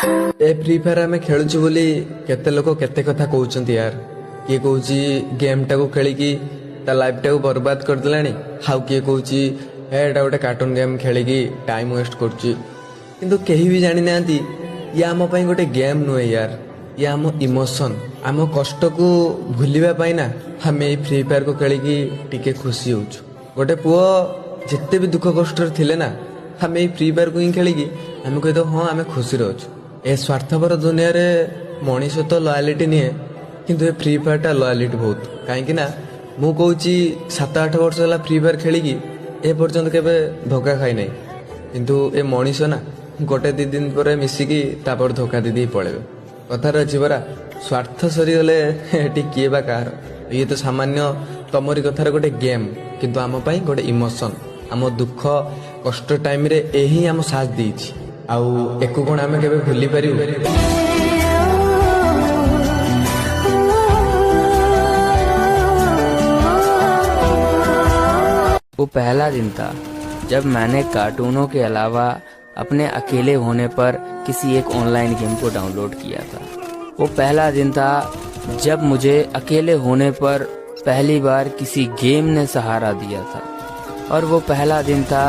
ए free fire आम खेलुचु बोली केते लोक केते कथा कहउचंती यार। किए कहउची गेम टाको खेलिकी ता लाइफ टाको बर्बाद कर देलानी, हाउ किए कहउची एटा गोटे कार्टून गेम खेलिकी टाइम वेस्ट करची। किंतु केही भी जानि नांती या आम पई गोटे गेम नुहे यार, या आम इमोशन आम कष्ट को भूलिबा पाई ना हम ए फ्री फायर को खेलिकी टिके खुशी होउछु। गोटे पुओ जिते भी दुख कष्ट थिले ना हम ए फ्री फायर को ही खेलिकी आम कह दो हाँ आम खुशी रहूँ। ए स्वार्थपर दुनिया रे मनीष तो लयालिटी निए, किंतु ए फ्री फायर टा लयालिटी बहुत। कहीं ना मु कहूँ 7-8 वर्ष है फ्री फायर खेलिकी ए पर्यंत केबे धोखा खाई नहीं, किंतु ए मनीष ना गोटे 2 दिन पर मिसिकी तापर धोखा दे पड़े। कथार अच्छी परा स्वार्थ सरीगले एटी किए बा कहार। ये तो सामान्य तमरी कथार गोटे गेम, किंतु आम पाई गोटे इमोशन। आम दुख कष्ट टाइम रे यही आम साथ देछि, आउ एको कोन आमे केबे भूली परिबो। वो पहला दिन था जब मैंने कार्टूनों के अलावा अपने अकेले होने पर किसी एक ऑनलाइन गेम को डाउनलोड किया था। वो पहला दिन था जब मुझे अकेले होने पर पहली बार किसी गेम ने सहारा दिया था। और वो पहला दिन था